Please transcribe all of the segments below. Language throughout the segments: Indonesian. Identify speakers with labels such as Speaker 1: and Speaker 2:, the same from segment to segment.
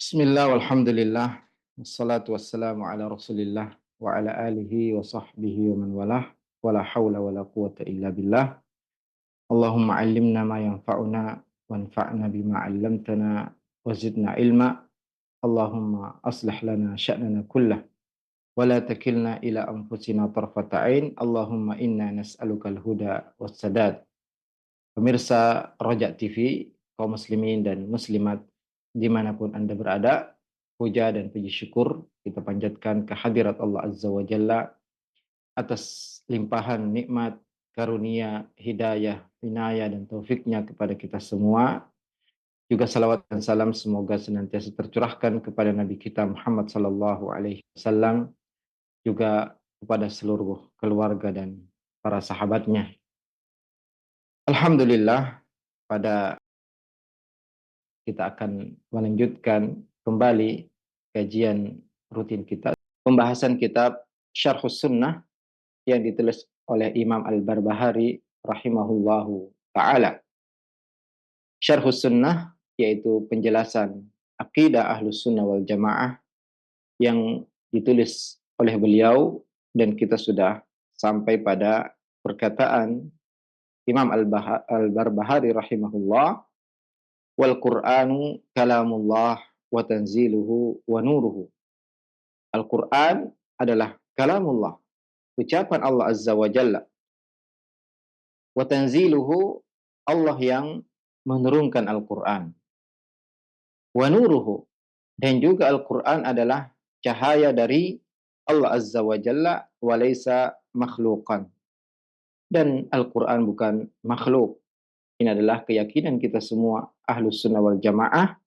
Speaker 1: Bismillah walhamdulillah wassalatu wassalamu ala Rasulillah wa ala alihi wa sahbihi wa man walah wala haula wala quwata illa billah. Allahumma allimna ma yanfa'una wanfa'na bima 'allamtana wa zidna ilma. Allahumma aslih lana sya'nana kullah wa la takilna ila anfusina tarfata 'ain. Allahumma inna nas'aluka al-huda was-sadad. Pemirsa Rojak TV, kaum muslimin dan muslimat dimanapun Anda berada, puja dan puji syukur kita panjatkan kehadirat Allah Azza wa Jalla atas limpahan nikmat, karunia, hidayah, inayah dan taufiknya kepada kita semua. Juga salawat dan salam semoga senantiasa tercurahkan kepada Nabi kita Muhammad sallallahu alaihi wasallam, juga kepada seluruh keluarga dan para sahabatnya. Alhamdulillah, pada kita akan melanjutkan kembali kajian rutin kita, pembahasan kitab Syarhus Sunnah yang ditulis oleh Imam Al-Barbahari rahimahullahu ta'ala. Syarhus Sunnah yaitu penjelasan akidah Ahlus Sunnah wal Jamaah yang ditulis oleh beliau, dan kita sudah sampai pada perkataan Imam Al-Barbahari rahimahullah, wal Qur'anu kalamullah wa tanziluhu wa nuruhu. Al-Quran adalah kalamullah, ucapan Allah Azza wa Jalla. Wa tanziluhu, Allah yang menurunkan Al-Quran. Wa nuruhu, dan juga Al-Quran adalah cahaya dari Allah Azza wa Jalla, wa laysa makhluqan. Dan Al-Quran bukan makhluk. Ini adalah keyakinan kita semua Ahlus Sunnah wal Jamaah,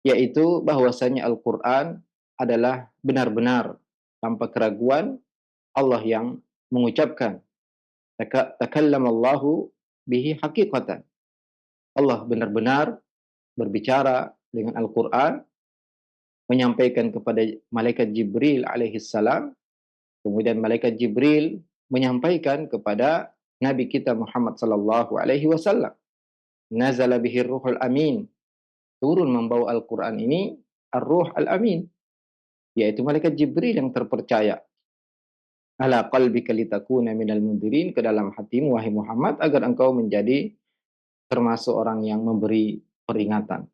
Speaker 1: yaitu bahwasanya Al-Quran adalah benar-benar tanpa keraguan Allah yang mengucapkan. Takallamallahu bihi haqiqatan. Allah benar-benar berbicara dengan Al-Quran, menyampaikan kepada malaikat Jibril alaihissalam, kemudian malaikat Jibril menyampaikan kepada Nabi kita Muhammad sallallahu alaihi wasallam. Nazala bihi ruhul amin, turun membawa Al-Quran ini Ar-Ruh Al-Amin, yaitu malaikat Jibril yang terpercaya. Ala qalbika litakuna minal mundirin, ke dalam hatimu wahai Muhammad agar engkau menjadi termasuk orang yang memberi peringatan.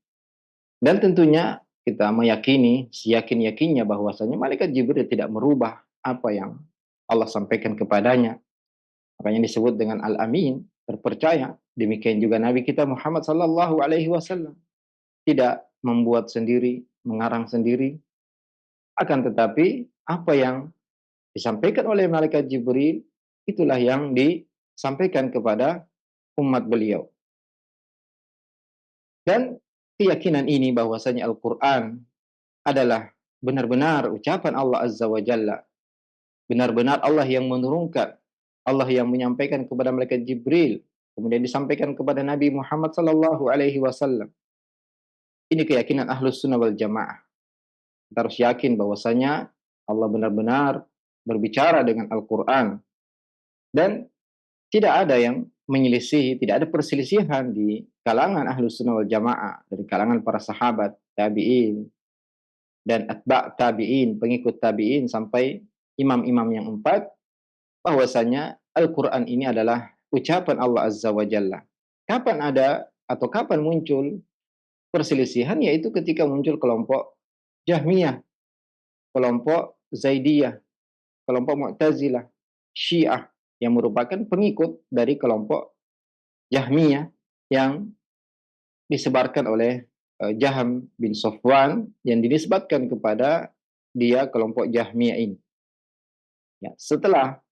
Speaker 1: Dan tentunya kita meyakini, seyakin-yakinnya bahwasanya malaikat Jibril tidak merubah apa yang Allah sampaikan kepadanya. Makanya disebut dengan Al-Amin, terpercaya. Demikian juga Nabi kita Muhammad sallallahu alaihi wasallam tidak membuat sendiri, mengarang sendiri. Akan tetapi apa yang disampaikan oleh malaikat Jibril, itulah yang disampaikan kepada umat beliau. Dan keyakinan ini bahwasanya Al-Quran adalah benar-benar ucapan Allah Azza wa Jalla, benar-benar Allah yang menurunkan, Allah yang menyampaikan kepada malaikat Jibril, kemudian disampaikan kepada Nabi Muhammad sallallahu alaihi wasallam. Ini keyakinan Ahlus Sunnah wal Jamaah. Kita harus yakin bahwasanya Allah benar-benar berbicara dengan Al-Quran, dan tidak ada yang menyelisihi, tidak ada perselisihan di kalangan Ahlus Sunnah wal Jamaah, dari kalangan para sahabat, tabi'in, dan atba' tabi'in, pengikut tabi'in, sampai imam-imam yang empat, bahwasanya Al-Quran ini adalah ucapan Allah Azza wa Jalla. Kapan ada atau kapan muncul perselisihan? Yaitu ketika muncul kelompok Jahmiyah, kelompok Zaidiyah, kelompok Mu'tazilah, Syiah, yang merupakan pengikut dari kelompok Jahmiyah yang disebarkan oleh Jaham bin Safwan, yang dinisbatkan kepada dia kelompok Jahmiyah ini. Ya, setelah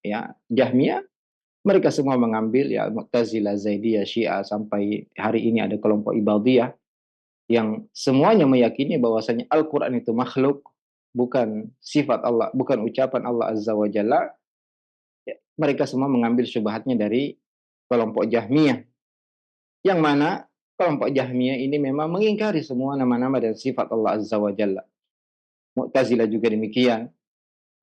Speaker 1: Jahmiyah, mereka semua mengambil Mu'tazilah, Zaidiyah, Syiah, sampai hari ini ada kelompok Ibadiyah yang semuanya meyakini bahwasanya Al-Quran itu makhluk, bukan sifat Allah, bukan ucapan Allah Azza wa Jalla. Mereka semua mengambil syubhatnya dari kelompok Jahmiyah, yang mana kelompok Jahmiyah ini memang mengingkari semua nama-nama dan sifat Allah Azza wa Jalla. Mu'tazilah juga demikian.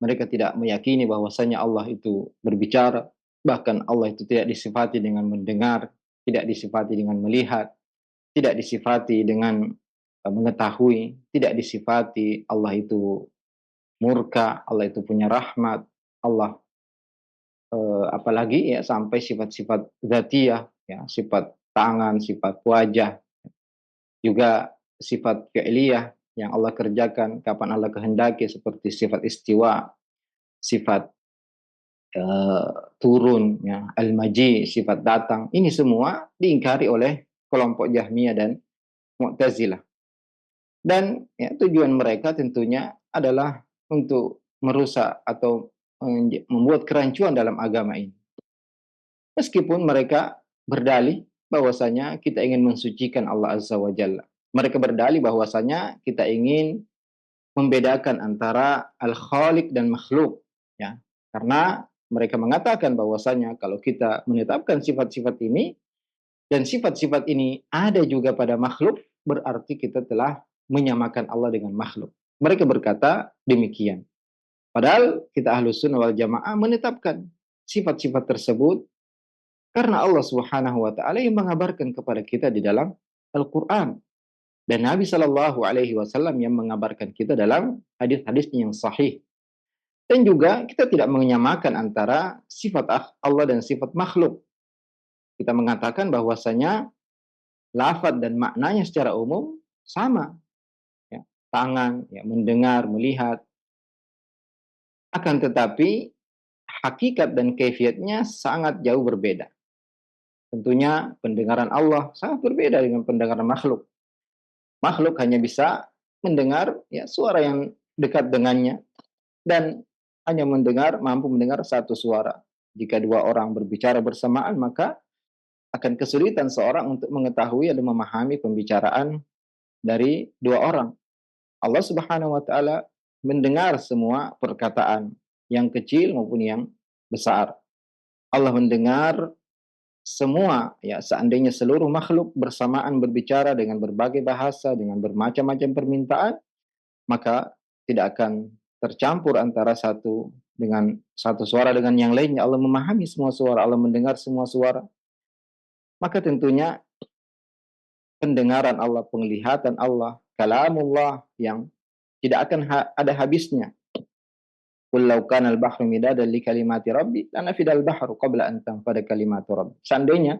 Speaker 1: Mereka tidak meyakini bahwasanya Allah itu berbicara, bahkan Allah itu tidak disifati dengan mendengar, tidak disifati dengan melihat, tidak disifati dengan mengetahui, tidak disifati Allah itu murka, Allah itu punya rahmat, Allah apalagi ya sampai sifat-sifat dzatiyah, ya, sifat tangan, sifat wajah, juga sifat fi'liyah yang Allah kerjakan kapan Allah kehendaki seperti sifat istiwa, sifat eee, turun, ya, al-maji, sifat datang. Ini semua diingkari oleh kelompok Jahmiyah dan Mu'tazilah. Dan ya tujuan mereka tentunya adalah untuk merusak atau membuat kerancuan dalam agama ini. Meskipun mereka berdalih bahwasanya kita ingin mensucikan Allah Azza wa Jalla. Mereka berdalih bahwasanya kita ingin membedakan antara al-khaliq dan makhluk, ya. Karena mereka mengatakan bahwasanya kalau kita menetapkan sifat-sifat ini dan sifat-sifat ini ada juga pada makhluk, berarti kita telah menyamakan Allah dengan makhluk. Mereka berkata demikian. Padahal kita Ahlus Sunnah wal Jamaah menetapkan sifat-sifat tersebut karena Allah Subhanahu wa taala yang mengabarkan kepada kita di dalam Al-Qur'an dan Nabi Shallallahu alaihi wasallam yang mengabarkan kita dalam hadis-hadisnya yang sahih. Dan juga kita tidak menyamakan antara sifat Allah dan sifat makhluk. Kita mengatakan bahwasanya lafaz dan maknanya secara umum sama, ya. Tangan, ya, mendengar, melihat. Akan tetapi hakikat dan kaifiatnya sangat jauh berbeda. Tentunya pendengaran Allah sangat berbeda dengan pendengaran makhluk. Makhluk hanya bisa mendengar, ya, suara yang dekat dengannya dan hanya mampu mendengar satu suara. Jika dua orang berbicara bersamaan, maka akan kesulitan seorang untuk mengetahui dan memahami pembicaraan dari dua orang. Allah Subhanahu wa taala mendengar semua perkataan, yang kecil maupun yang besar. Allah mendengar semua, ya, seandainya seluruh makhluk bersamaan berbicara dengan berbagai bahasa, dengan bermacam-macam permintaan, maka tidak akan tercampur antara satu suara dengan yang lainnya. Allah memahami semua suara, Allah mendengar semua suara. Maka tentunya pendengaran Allah, penglihatan Allah, kalamullah yang tidak akan ada habisnya. Qul law kana al-bahru midadan li kalimati rabbi lanafida al-bahru qabla an tanfada kalimatu rabbi. Seandainya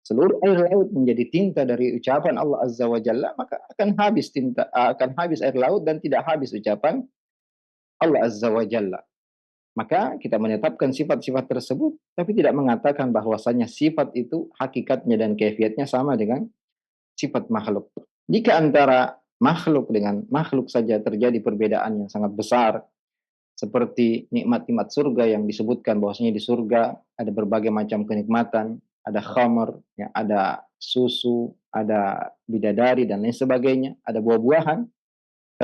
Speaker 1: seluruh air laut menjadi tinta dari ucapan Allah Azza wa Jalla, maka akan habis air laut dan tidak habis ucapan Allah Azza wa Jalla. Maka kita menetapkan sifat-sifat tersebut, tapi tidak mengatakan bahwasanya sifat itu hakikatnya dan kaifiatnya sama dengan sifat makhluk. Jika antara makhluk dengan makhluk saja terjadi perbedaan yang sangat besar, seperti nikmat-nikmat surga yang disebutkan bahwasanya di surga ada berbagai macam kenikmatan, ada khamr, ya, ada susu, ada bidadari dan lain sebagainya, ada buah-buahan.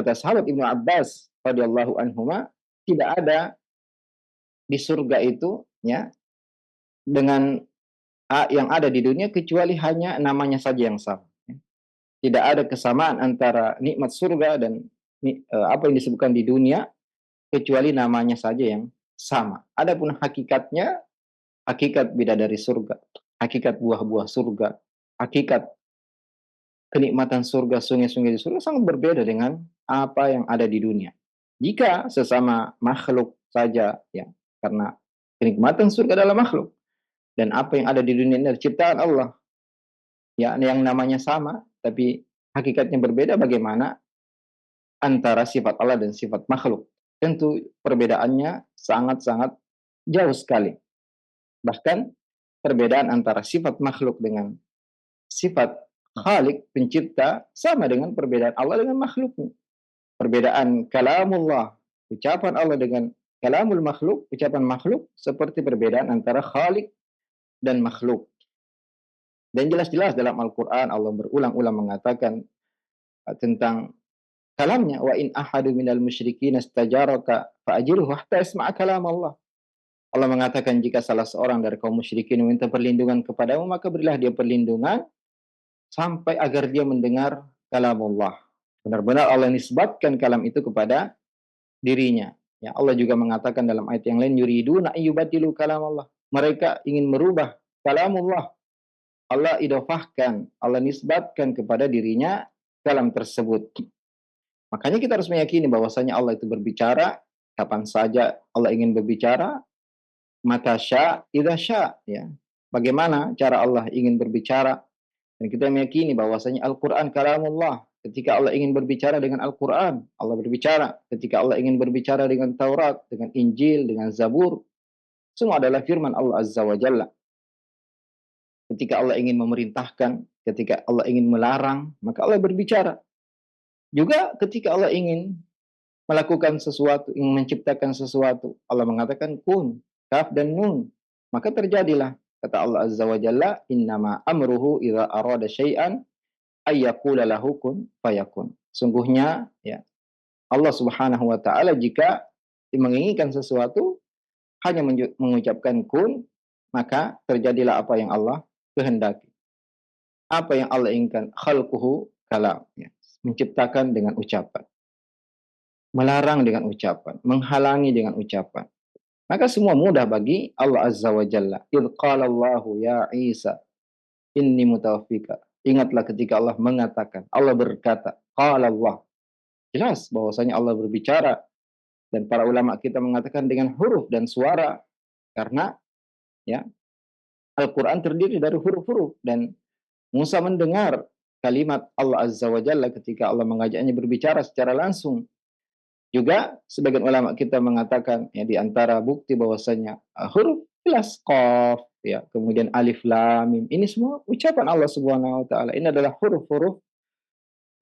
Speaker 1: Kata sahabat Ibnu Abbas radhiyallahu anhuma, tidak ada di surga itu, ya, dengan yang ada di dunia kecuali hanya namanya saja yang sama. Ya. Tidak ada kesamaan antara nikmat surga dan apa yang disebutkan di dunia kecuali namanya saja yang sama. Adapun hakikatnya, hakikat bidadari surga, hakikat buah-buah surga, hakikat kenikmatan surga, sungai-sungai di surga sangat berbeda dengan apa yang ada di dunia. Jika sesama makhluk saja, ya, karena kenikmatan surga adalah makhluk dan apa yang ada di dunia ini adalah ciptaan Allah, ya, yang namanya sama tapi hakikatnya berbeda, bagaimana antara sifat Allah dan sifat makhluk? Tentu perbedaannya sangat-sangat jauh sekali. Bahkan perbedaan antara sifat makhluk dengan sifat Khalik, pencipta, sama dengan perbedaan Allah dengan makhluknya. Perbedaan kalamullah, ucapan Allah dengan kalamul makhluk, ucapan makhluk, seperti perbedaan antara Khalik dan makhluk. Dan jelas-jelas dalam Al-Quran Allah berulang-ulang mengatakan tentang kalamnya, wa in ahadu minal musyrikin istajaraka fa'ajirhu hatta yasma'a kalam Allah. Allah mengatakan jika salah seorang dari kaum musyrikin meminta perlindungan kepadamu, maka berilah dia perlindungan sampai agar dia mendengar kalamullah. Benar-benar Allah nisbatkan kalam itu kepada dirinya. Ya, Allah juga mengatakan dalam ayat yang lain, yuriduna ayyubatilu kalamullah. Mereka ingin merubah kalamullah. Allah idofahkan, Allah nisbatkan kepada dirinya kalam tersebut. Makanya kita harus meyakini bahwasanya Allah itu berbicara kapan saja Allah ingin berbicara, mata sya, idza sya, ya. Bagaimana cara Allah ingin berbicara, dan kita meyakini bahwasanya Al-Qur'an kalamullah. Ketika Allah ingin berbicara dengan Al-Qur'an, Allah berbicara. Ketika Allah ingin berbicara dengan Taurat, dengan Injil, dengan Zabur, semua adalah firman Allah Azza wa Jalla. Ketika Allah ingin memerintahkan, ketika Allah ingin melarang, maka Allah berbicara. Juga ketika Allah ingin melakukan sesuatu, ingin menciptakan sesuatu, Allah mengatakan kun, kaf dan nun. Maka terjadilah kata Allah Azza wa Jalla, innama amruhu idza arada syai'an ayyaqula lahu kun fayakun. Sungguhnya ya, Allah Subhanahu wa taala jika menginginkan sesuatu hanya mengucapkan kun, maka terjadilah apa yang Allah kehendaki. Apa yang Allah inginkan, khalquhu kalam, ya. Menciptakan dengan ucapan, melarang dengan ucapan, menghalangi dengan ucapan. Maka semua mudah bagi Allah Azza wa Jalla. Idh qala Allahu ya Isa inni mutawaffika. Ingatlah ketika Allah mengatakan, Allah berkata, qala Allah. Jelas bahwasanya Allah berbicara, dan para ulama kita mengatakan dengan huruf dan suara, karena ya Al-Qur'an terdiri dari huruf-huruf, dan Musa mendengar kalimat Allah Azza wa Jalla ketika Allah mengajaknya berbicara secara langsung. Juga sebagian ulama kita mengatakan ya di antara bukti bahwasanya huruf jelas qaf ya, kemudian alif lam mim, ini semua ucapan Allah Subhanahu wa taala. Ini adalah huruf-huruf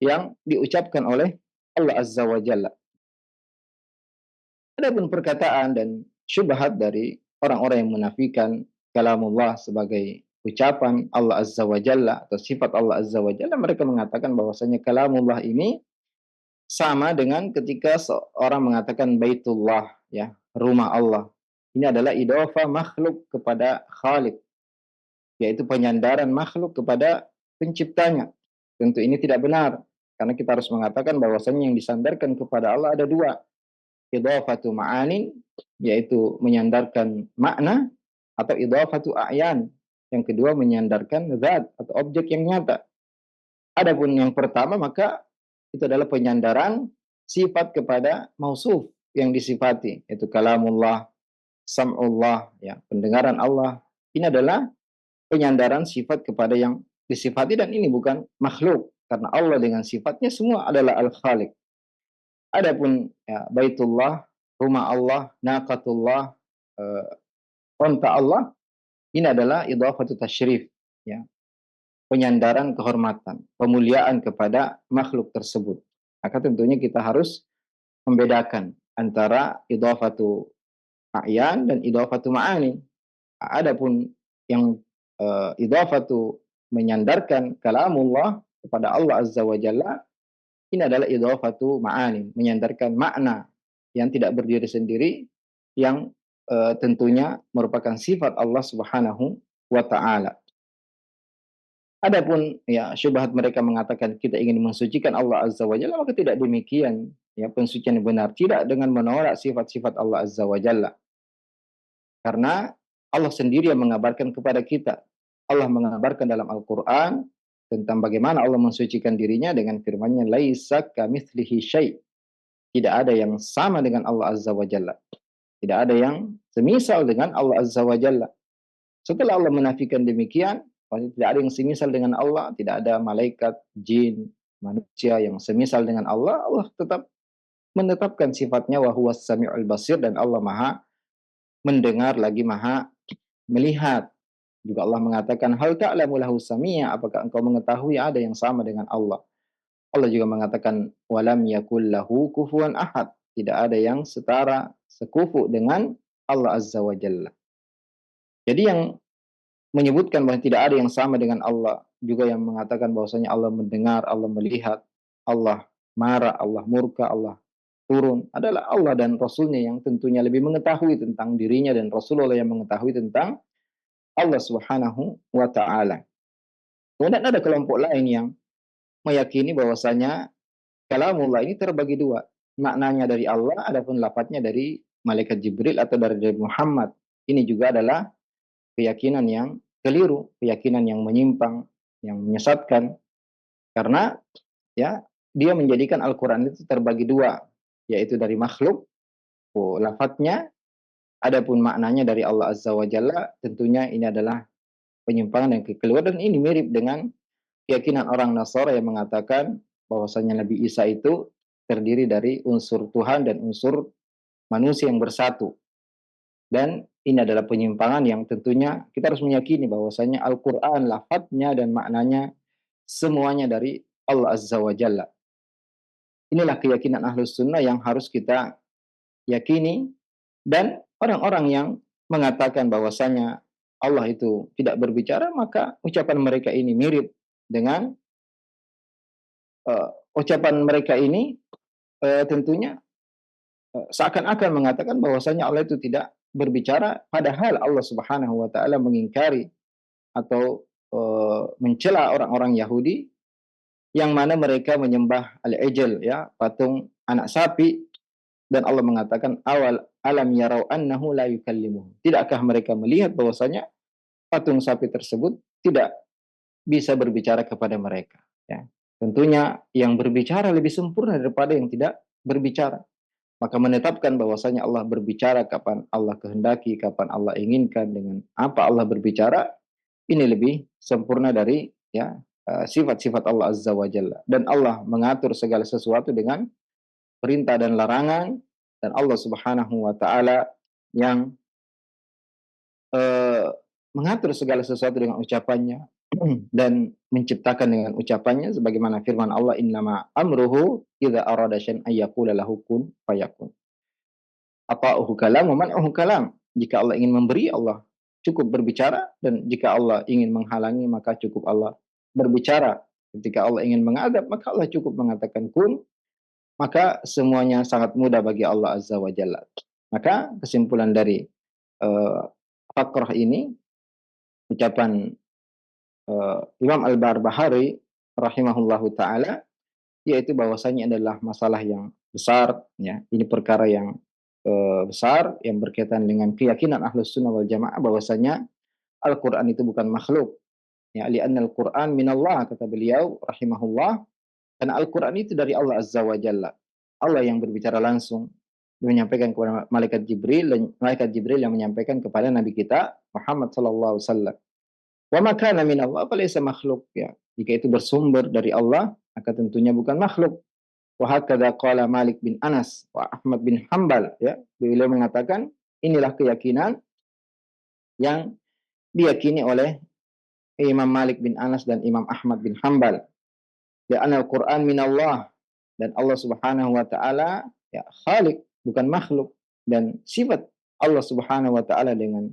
Speaker 1: yang diucapkan oleh Allah Azza wa Jalla. Adapun perkataan dan syubhat dari orang-orang yang menafikan kalamullah sebagai ucapan Allah Azza wa Jalla atau sifat Allah Azza wa Jalla, mereka mengatakan bahwasanya kalamullah ini sama dengan ketika seorang mengatakan Baitullah, ya, rumah Allah. Ini adalah idhofah makhluk kepada Khalik, yaitu penyandaran makhluk kepada penciptanya. Tentu ini tidak benar, karena kita harus mengatakan bahwasanya yang disandarkan kepada Allah ada dua. Idhofatu ma'anin, yaitu menyandarkan makna, atau idhofatu a'yan, yang kedua menyandarkan zat atau objek yang nyata. Adapun yang pertama, maka itu adalah penyandaran sifat kepada mausuf yang disifati, yaitu kalamullah, sam'ullah, ya, pendengaran Allah. Ini adalah penyandaran sifat kepada yang disifati, dan ini bukan makhluk, karena Allah dengan sifatnya semua adalah al-khaliq. Adapun ya, Baitullah, rumah Allah, naqatullah, onta Allah, ini adalah idhafatu tasyrif, ya, penyandaran kehormatan, pemuliaan kepada makhluk tersebut. Maka tentunya kita harus membedakan antara idhafatu a'yan dan idhafatu ma'ani. Adapun yang idhafatu menyandarkan kalamullah kepada Allah Azza wa Jalla, ini adalah idhafatu ma'ani, menyandarkan makna yang tidak berdiri sendiri, yang tentunya merupakan sifat Allah Subhanahu wa taala. Adapun ya syubhat mereka mengatakan kita ingin mensucikan Allah Azza wa Jalla, maka tidak demikian. Ya, pensucian yang benar tidak dengan menolak sifat-sifat Allah Azza wa Jalla. Karena Allah sendiri yang mengabarkan kepada kita. Allah mengabarkan dalam Al-Qur'an tentang bagaimana Allah mensucikan dirinya dengan firman-Nya, laisa kamitslihi syai'. Tidak ada yang sama dengan Allah Azza wa Jalla. Tidak ada yang semisal dengan Allah Azza wa Jalla. Setelah Allah menafikan demikian, tidak ada yang semisal dengan Allah, tidak ada malaikat, jin, manusia yang semisal dengan Allah. Allah tetap menetapkan sifatnya wa huwas sami'ul basir, dan Allah Maha mendengar lagi Maha melihat. Juga Allah mengatakan hal ta'lamu lahu samia, apakah engkau mengetahui ada yang sama dengan Allah. Allah juga mengatakan walam yakul lahu kufuwan ahad, tidak ada yang setara sekufu dengan Allah Azza wa Jalla. Jadi yang menyebutkan bahwa tidak ada yang sama dengan Allah, juga yang mengatakan bahwasanya Allah mendengar, Allah melihat, Allah marah, Allah murka, Allah turun, adalah Allah dan Rasulnya yang tentunya lebih mengetahui tentang dirinya, dan Rasulullah yang mengetahui tentang Allah Subhanahu wa ta'ala. Kemudian ada kelompok lain yang meyakini bahwasanya kalamullah ini terbagi dua. Maknanya dari Allah, adapun lafadznya dari malaikat Jibril atau dari Muhammad. Ini juga adalah keyakinan yang keliru, keyakinan yang menyimpang, yang menyesatkan. Karena ya, dia menjadikan Al-Quran itu terbagi dua, yaitu dari makhluk, lafadznya, adapun maknanya dari Allah Azza wa Jalla. Tentunya ini adalah penyimpangan yang kekeliruan, dan ini mirip dengan keyakinan orang Nasara yang mengatakan bahwasanya Nabi Isa itu terdiri dari unsur Tuhan dan unsur manusia yang bersatu. Dan ini adalah penyimpangan yang tentunya kita harus meyakini bahwasanya Al-Quran, lafadznya dan maknanya semuanya dari Allah Azza wa Jalla. Inilah keyakinan Ahlus Sunnah yang harus kita yakini, dan orang-orang yang mengatakan bahwasanya Allah itu tidak berbicara, maka ucapan mereka ini mirip dengan ucapan mereka ini tentunya seakan-akan mengatakan bahwasanya Allah itu tidak berbicara, padahal Allah Subhanahu wa taala mengingkari atau mencela orang-orang Yahudi yang mana mereka menyembah al-ijl, ya, patung anak sapi, dan Allah mengatakan awal alam yarau annahu la yukallimuhum. Tidakkah mereka melihat bahwasanya patung sapi tersebut tidak bisa berbicara kepada mereka, ya. Tentunya yang berbicara lebih sempurna daripada yang tidak berbicara. Maka menetapkan bahwasanya Allah berbicara kapan Allah kehendaki, kapan Allah inginkan, dengan apa Allah berbicara, ini lebih sempurna dari, ya, sifat-sifat Allah Azza wa Jalla. Dan Allah mengatur segala sesuatu dengan perintah dan larangan, dan Allah Subhanahu wa taala yang eh, mengatur segala sesuatu dengan ucapannya dan menciptakan dengan ucapannya, sebagaimana firman Allah, innama amruhu idza arada syai'an ayyaqula lahu kun fayakun. Ata'uhu kalam wa man'uhu kalam. Jika Allah ingin memberi, Allah cukup berbicara, dan jika Allah ingin menghalangi, maka cukup Allah berbicara. Ketika Allah ingin mengadab, maka Allah cukup mengatakan kun, maka semuanya sangat mudah bagi Allah Azza wa Jalla. Maka kesimpulan dari uh, fakrah ini, ucapan Imam Al-Barbahari rahimahullahu taala, yaitu bahwasanya adalah masalah yang besar, ya. Ini perkara yang besar yang berkaitan dengan keyakinan Ahlus Sunnah wal Jamaah bahwasanya Al-Qur'an itu bukan makhluk. Ya, li'anna al-Qur'an minallah, kata beliau rahimahullah, karena Al-Qur'an itu dari Allah Azza wa Jalla. Allah yang berbicara langsung, menyampaikan kepada malaikat Jibril, dan malaikat Jibril yang menyampaikan kepada nabi kita Muhammad sallallahu alaihi wasallam. Wa ma kana minallah falaysa makhluk, ya. Jika itu bersumber dari Allah, maka tentunya bukan makhluk. Wa hakadha qala Malik bin Anas wa Ahmad bin Hambal, ya. Beliau mengatakan inilah keyakinan yang diyakini oleh Imam Malik bin Anas dan Imam Ahmad bin Hambal. Ya, al-Qur'an minallah, dan Allah Subhanahu wa taala, ya, khaliq, bukan makhluk. Dan sifat Allah Subhanahu wa taala dengan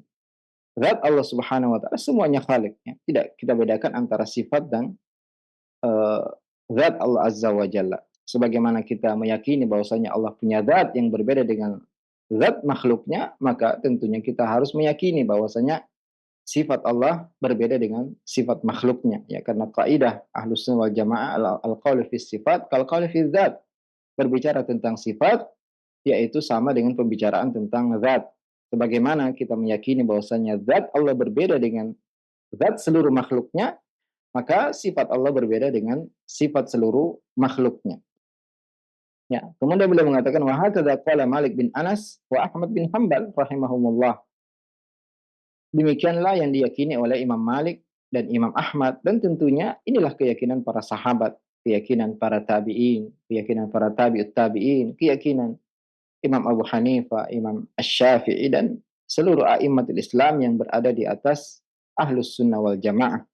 Speaker 1: zat Allah Subhanahu wa taala semuanya khaliq, ya. Tidak kita bedakan antara sifat dan uh, zat Allah Azza wa Jalla. Sebagaimana kita meyakini bahwasanya Allah punya zat yang berbeda dengan zat makhluknya, maka tentunya kita harus meyakini bahwasanya sifat Allah berbeda dengan sifat makhluknya, ya. Karena kaidah Ahlus Sunnah wal Jamaah al-qaulu fi sifat kal qauli fi dzat. Berbicara tentang sifat yaitu sama dengan pembicaraan tentang zat. Sebagaimana kita meyakini bahwasanya zat Allah berbeda dengan zat seluruh makhluknya, maka sifat Allah berbeda dengan sifat seluruh makhluknya. Ya, kemudian beliau mengatakan wa hakadza qala Malik bin Anas wa Ahmad bin Hambal rahimahumullah. Demikianlah yang diyakini oleh Imam Malik dan Imam Ahmad, dan tentunya inilah keyakinan para sahabat, keyakinan para tabi'in, keyakinan para tabi'ut tabi'in, keyakinan Imam Abu Hanifah, Imam Asy-Syafi'i, dan seluruh a'immatul Islam yang berada di atas Ahlus Sunnah wal Jamaah.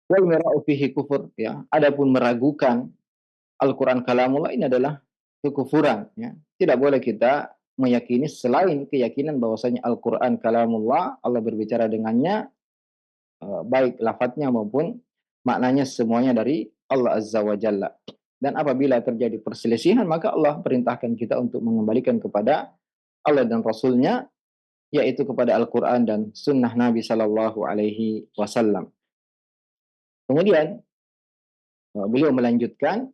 Speaker 1: Wal mira'u fihi kufur, ya. Adapun meragukan Al-Quran kalamullah, ini adalah kekufuran, ya. Tidak boleh kita meyakini selain keyakinan bahwasanya Al-Quran kalamullah, Allah berbicara dengannya, baik lafadznya maupun maknanya semuanya dari Allah Azza wa Jalla. Dan apabila terjadi perselisihan, maka Allah perintahkan kita untuk mengembalikan kepada Allah dan Rasulnya, yaitu kepada Al-Quran dan Sunnah Nabi Sallallahu Alaihi Wasallam. Kemudian beliau melanjutkan,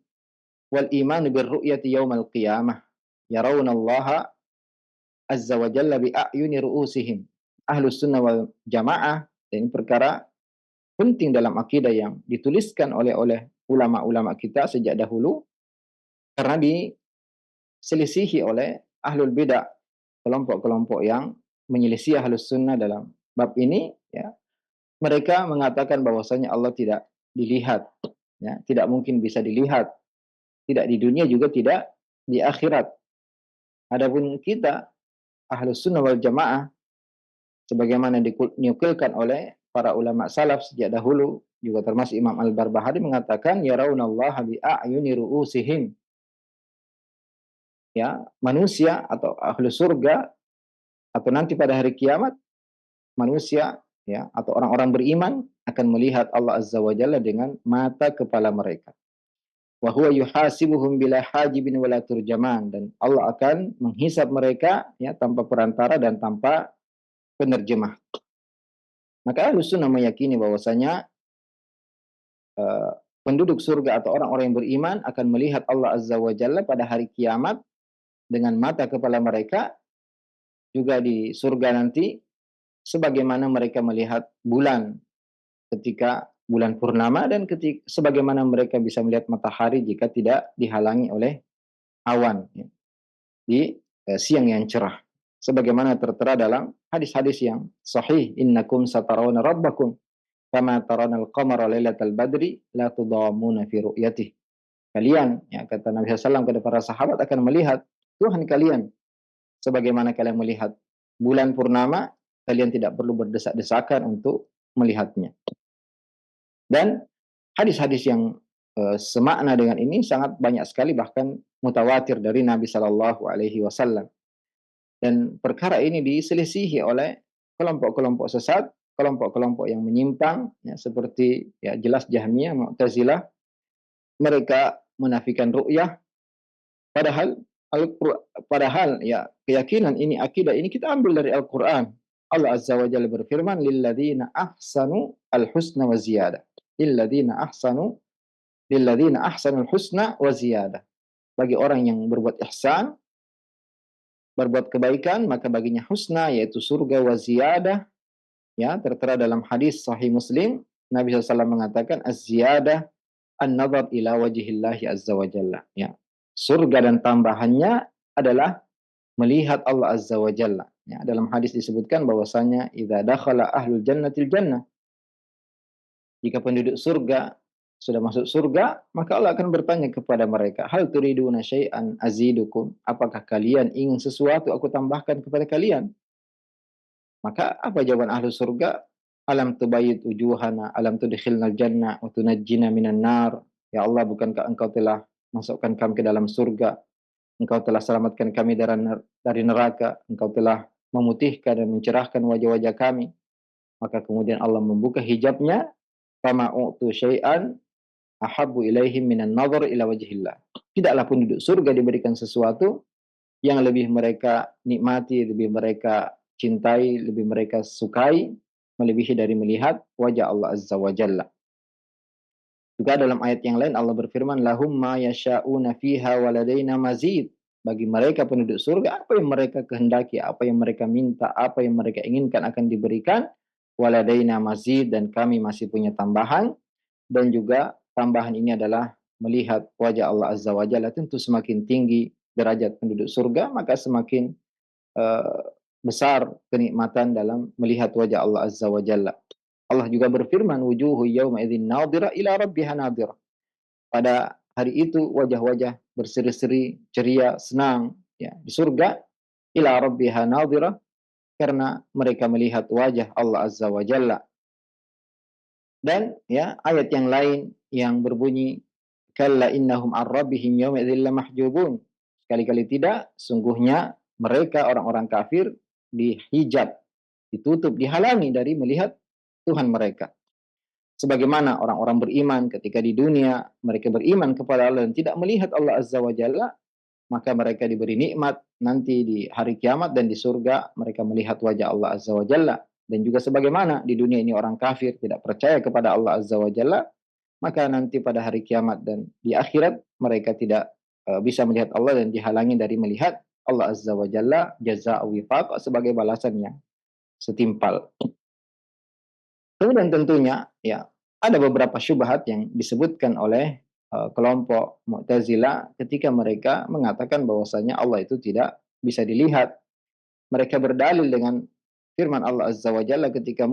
Speaker 1: wal iman bir ru'yati yaumal qiyamah yarawnallaha azza wa jalla bi a'yuni ru'usihim. Ahlus Sunnah wal Jamaah, dan ini perkara penting dalam akidah yang dituliskan oleh ulama-ulama kita sejak dahulu karena diselisihi oleh ahlul bidah, kelompok-kelompok yang menyelisih ahlus sunnah dalam bab ini, ya. Mereka mengatakan bahwasanya Allah tidak dilihat, ya, tidak mungkin bisa dilihat, tidak di dunia juga tidak di akhirat. Adapun kita ahlus sunnah wal jamaah sebagaimana dinukilkan oleh para ulama salaf sejak dahulu, juga termasuk Imam Al-Barbahari mengatakan yarawnallaha bi a'yuni ru'usihim, ya, manusia atau ahlu surga atau nanti pada hari kiamat manusia, ya, atau orang-orang beriman akan melihat Allah Azza wa Jalla dengan mata kepala mereka. Wa huwa yuhasibuhum bila hajibin wala turjaman, dan Allah akan menghisab mereka, ya, tanpa perantara dan tanpa penerjemah. Maka Ahlus Sunnah meyakini bahwasanya penduduk surga atau orang-orang yang beriman akan melihat Allah Azza wa Jalla pada hari kiamat dengan mata kepala mereka, juga di surga nanti sebagaimana mereka melihat bulan ketika bulan purnama, dan sebagaimana mereka bisa melihat matahari jika tidak dihalangi oleh awan, ya, di siang yang cerah. Sebagaimana tertera dalam hadis-hadis yang sahih, innakum satarawna rabbakum kama tarawna al-qamara lailatal badri la tudamuna fi ru'yatih. Kalian, ya, kata Nabi SAW kepada para sahabat, akan melihat Tuhan kalian sebagaimana kalian melihat bulan purnama, kalian tidak perlu berdesak-desakan untuk melihatnya. Dan hadis-hadis yang semakna dengan ini sangat banyak sekali, bahkan mutawatir dari Nabi Shallallahu Alaihi Wasallam. Dan perkara ini diselisihi oleh kelompok-kelompok sesat, kelompok-kelompok yang menyimpang, ya, seperti, ya, jelas Jahmiyah, Mu'tazilah. Mereka menafikan ru'yah, padahal padahal, ya, keyakinan ini, akidah ini kita ambil dari Al-Quran. Allah Azza wa Jalla berfirman, lilladzina ahsanu al-husna wa ziyadah. Lilladzina ahsanul husna wa ziyadah. Bagi orang yang berbuat ihsan, berbuat kebaikan, maka baginya husna, yaitu surga, wa ziyadah, ya, tertera dalam hadis sahih Muslim, Nabi SAW mengatakan az-ziyadah an-nazar ila wajhillahi azza wa jalla, ya. Surga dan tambahannya adalah melihat Allah Azza wa Jalla. Ya, dalam hadis disebutkan bahwasanya idza dakhala ahlul jannatil jannah, jika penduduk surga sudah masuk surga, maka Allah akan bertanya kepada mereka, hal turiduna syai'an azidukum? Apakah kalian ingin sesuatu aku tambahkan kepada kalian? Maka apa jawaban ahlu surga? Alam tubayyid wujuhana, alam tudkhilnal jannah wa tunajjina minan nar. Ya Allah, bukankah engkau telah masukkan kami ke dalam surga? Engkau telah selamatkan kami dari neraka. Engkau telah memutihkan dan mencerahkan wajah-wajah kami. Maka kemudian Allah membuka hijabnya. Fama u'tu syai'an ahabbu ilaihim minan nazar ila wajhillah. Tidaklah penduduk surga diberikan sesuatu yang lebih mereka nikmati, lebih mereka cintai, lebih mereka sukai, melebihi dari melihat wajah Allah Azza wa Jalla. Juga dalam ayat yang lain Allah berfirman, lahum ma yasha'una fiha waladaina mazid. Bagi mereka penduduk surga, apa yang mereka kehendaki, apa yang mereka minta, apa yang mereka inginkan akan diberikan. Waladaina mazid, dan kami masih punya tambahan. Dan juga tambahan ini adalah melihat wajah Allah Azza wa Jalla. Tentu semakin tinggi derajat penduduk surga, maka semakin besar kenikmatan dalam melihat wajah Allah Azza wa Jalla. Allah juga berfirman, wujuhu yawma idzin nadhira ila rabbiha nadhira. Pada hari itu wajah-wajah berseri-seri, ceria, senang, ya, di surga, ila rabbiha nadhira, karena mereka melihat wajah Allah Azza wa Jalla. Dan, ya, ayat yang lain yang berbunyi, kalla innahum ar rabbihim yawma idzin lamahjubun. Sekali-kali tidak, sungguhnya mereka orang-orang kafir dihijab, ditutup, dihalangi dari melihat Tuhan mereka. Sebagaimana orang-orang beriman ketika di dunia mereka beriman kepada Allah dan tidak melihat Allah Azza wa Jalla, maka mereka diberi nikmat nanti di hari kiamat, dan di surga mereka melihat wajah Allah Azza wa Jalla. Dan juga sebagaimana di dunia ini orang kafir tidak percaya kepada Allah Azza wa Jalla, maka nanti pada hari kiamat dan di akhirat mereka tidak bisa melihat Allah dan dihalangi dari melihat Allah Azza wa Jalla, jazaa wifaq, sebagai balasan yang setimpal. Kemudian tentunya, ya, Ada beberapa syubhat yang disebutkan oleh kelompok Mu'tazilah ketika mereka mengatakan bahwasanya Allah itu tidak bisa dilihat. Mereka berdalil dengan firman Allah Azza wa Jalla ketika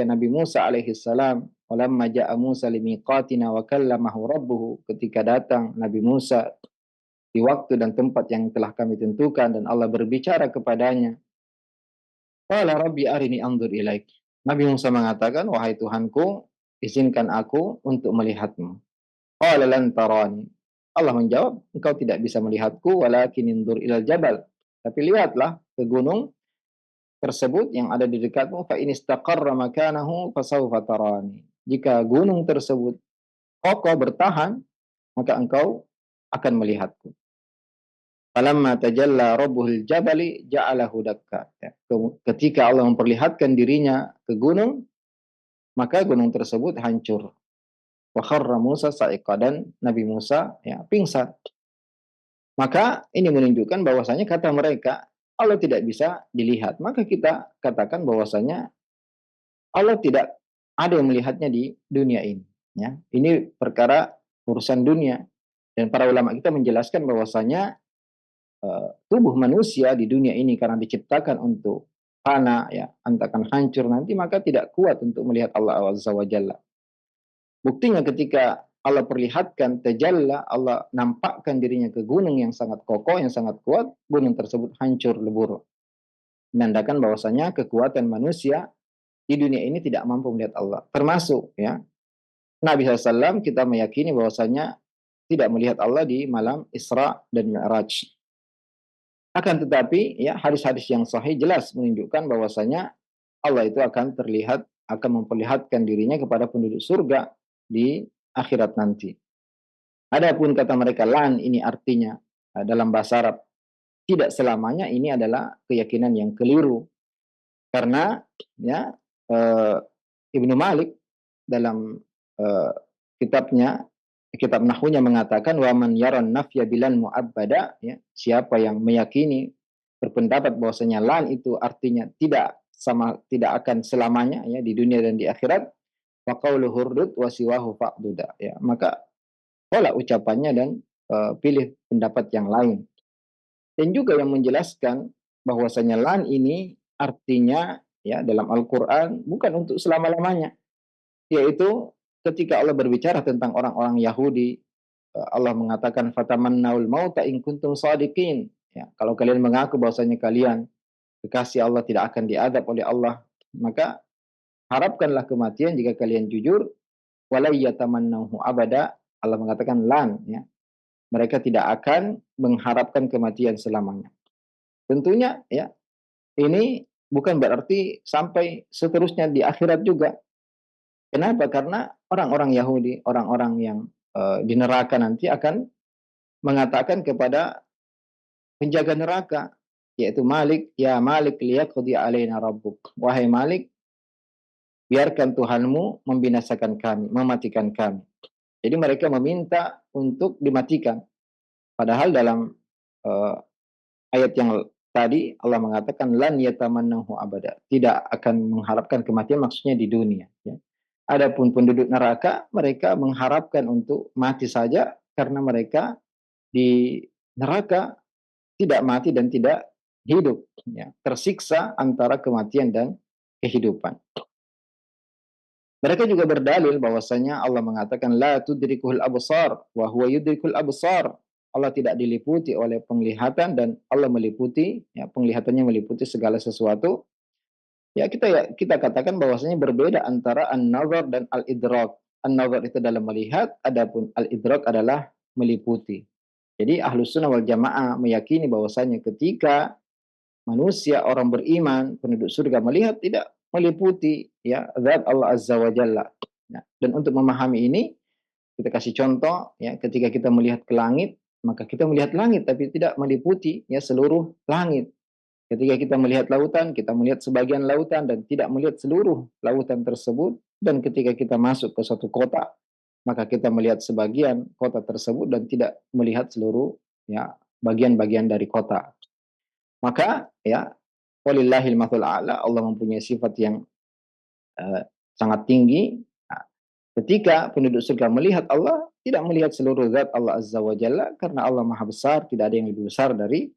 Speaker 1: Nabi Musa alaihi salam, "Walamma ja'a Musa limiqatina wa kallamahu rabbuhu," ketika datang Nabi Musa di waktu dan tempat yang telah kami tentukan dan Allah berbicara kepadanya, qala rabbi arini anzur ilaik. Nabi Musa mengatakan, "Wahai Tuhanku, izinkan aku untuk melihatmu." Qala lan tarani. Allah menjawab, "Engkau tidak bisa melihatku, walakin indur ilal jabal." Tapi lihatlah ke gunung tersebut yang ada di dekatmu, fa in istaqarra makanahu fasawfa tarani. Jika gunung tersebut kokoh bertahan, maka engkau akan melihatku. Falamma tajalla rabbuhul jabali ja'alahu dakka. Ya, ketika Allah memperlihatkan dirinya ke gunung, maka gunung tersebut hancur. Wa kharra Musa sa'iqa, dan Nabi Musa ya pingsan. Maka ini menunjukkan bahwasanya kata mereka Allah tidak bisa dilihat. Maka kita katakan bahwasanya Allah tidak ada yang melihatnya di dunia ini. Ya, ini perkara urusan dunia. Dan para ulama kita menjelaskan bahwasanya tubuh manusia di dunia ini karena diciptakan untuk fana, ya, akan hancur nanti, maka tidak kuat untuk melihat Allah Azza wa Jalla. Buktinya ketika Allah perlihatkan tajalla, Allah nampakkan dirinya ke gunung yang sangat kokoh, yang sangat kuat, gunung tersebut hancur lebur. Menandakan bahwasanya kekuatan manusia di dunia ini tidak mampu melihat Allah. Termasuk ya Nabi SAW kita meyakini bahwasanya tidak melihat Allah di malam Isra dan Mi'raj. Akan tetapi ya hadis-hadis yang sahih jelas menunjukkan bahwasanya Allah itu akan terlihat, akan memperlihatkan dirinya kepada penduduk surga di akhirat nanti. Adapun kata mereka lan ini artinya dalam bahasa Arab tidak selamanya, ini adalah keyakinan yang keliru karena ya eh, Ibnu Malik dalam eh, kitabnya, kitab nahwunya mengatakan wa man yaran nafya bilan muabbada, ya, siapa yang meyakini berpendapat bahwasanya lan itu artinya tidak sama, tidak akan selamanya ya di dunia dan di akhirat, fa qaulu hurdud wa siwahu fa'duda, ya, maka tolak ucapannya dan pilih pendapat yang lain. Dan juga yang menjelaskan bahwasanya lan ini artinya ya dalam Al-Qur'an bukan untuk selama-lamanya, yaitu ketika Allah berbicara tentang orang-orang Yahudi, Allah mengatakan fatamannaul mauta in kuntum shadiqin. Ya, kalau kalian mengaku bahwasanya kalian kekasih Allah tidak akan diadab oleh Allah, maka harapkanlah kematian jika kalian jujur. Wala yatamannahu abada. Allah mengatakan lan, ya. Mereka tidak akan mengharapkan kematian selamanya. Tentunya ya, ini bukan berarti sampai seterusnya di akhirat juga. Kenapa? Karena orang-orang Yahudi, orang-orang yang di neraka nanti akan mengatakan kepada penjaga neraka, yaitu Malik, ya Malik liyaqdi alaina rabbuk. Wahai Malik, biarkan Tuhanmu membinasakan kami, mematikan kami. Jadi mereka meminta untuk dimatikan. Padahal dalam uh, ayat yang tadi Allah mengatakan lan yatamannahu abada, tidak akan mengharapkan kematian, maksudnya di dunia, ya. Adapun penduduk neraka, mereka mengharapkan untuk mati saja karena mereka di neraka tidak mati dan tidak hidup, ya, tersiksa antara kematian dan kehidupan. Mereka juga berdalil bahwasanya Allah mengatakan la tudrikuhul absar wa huwa yudrikul absar. Allah tidak diliputi oleh penglihatan dan Allah meliputi, ya, penglihatannya meliputi segala sesuatu. Ya kita katakan bahwasanya berbeda antara an-nazar dan al-idrak. An-nazar itu dalam melihat, adapun al-idrak adalah meliputi. Jadi Ahlus Sunnah wal Jamaah meyakini bahwasanya ketika manusia, orang beriman, penduduk surga melihat, tidak meliputi ya zat Allah Azza wa Jalla. Nah, dan untuk memahami ini, kita kasih contoh ya, ketika kita melihat ke langit, maka kita melihat langit tapi tidak meliputi ya seluruh langit. Ketika kita melihat lautan, kita melihat sebagian lautan dan tidak melihat seluruh lautan tersebut. Dan ketika kita masuk ke suatu kota, maka kita melihat sebagian kota tersebut dan tidak melihat seluruh ya bagian-bagian dari kota. Maka ya walillahil mathul a'la, Allah mempunyai sifat yang sangat tinggi. Nah, Ketika penduduk surga melihat Allah, tidak melihat seluruh zat Allah Azza wa Jalla, karena Allah Maha Besar, tidak ada yang lebih besar dari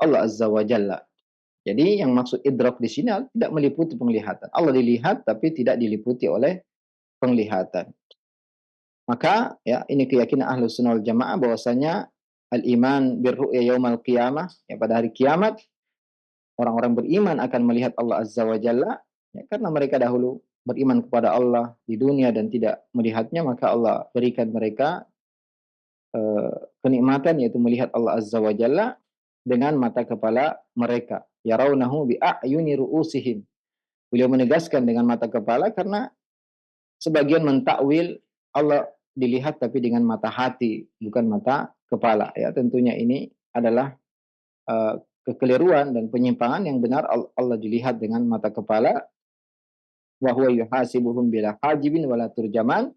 Speaker 1: Allah Azza wa Jalla. Jadi yang maksud idrak di sini tidak meliputi penglihatan. Allah dilihat tapi tidak diliputi oleh penglihatan. Maka ya ini keyakinan Ahlus Sunnah wal Jamaah bahwasanya al-iman birru'ya yaumal qiyamah, ya pada hari kiamat orang-orang beriman akan melihat Allah Azza wa Jalla, ya karena mereka dahulu beriman kepada Allah di dunia dan tidak melihatnya, maka Allah berikan mereka kenikmatan yaitu melihat Allah Azza wa Jalla dengan mata kepala mereka. Yarawnahu bi a'yuni ru'usihim. Beliau menegaskan dengan mata kepala karena sebagian mentakwil Allah dilihat tapi dengan mata hati, bukan mata kepala. Ya, tentunya ini adalah kekeliruan dan penyimpangan. Yang benar Allah dilihat dengan mata kepala. Wa huwa yuhasibuhum bila hajibin wala turjaman,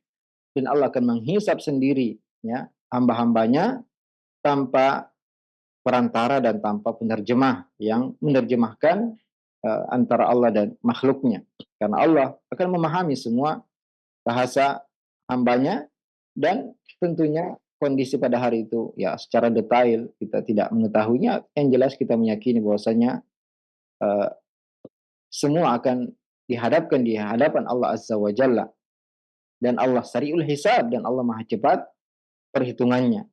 Speaker 1: dan Allah akan menghisap sendiri ya hamba-hambanya tanpa perantara dan tanpa penerjemah yang menerjemahkan antara Allah dan makhluknya. Karena Allah akan memahami semua bahasa hambanya, dan tentunya kondisi pada hari itu ya secara detail kita tidak mengetahuinya. Yang jelas kita meyakini bahwasanya uh, semua akan dihadapkan di hadapan Allah Azza wa Jalla, dan Allah sari'ul hisab, dan Allah maha cepat perhitungannya.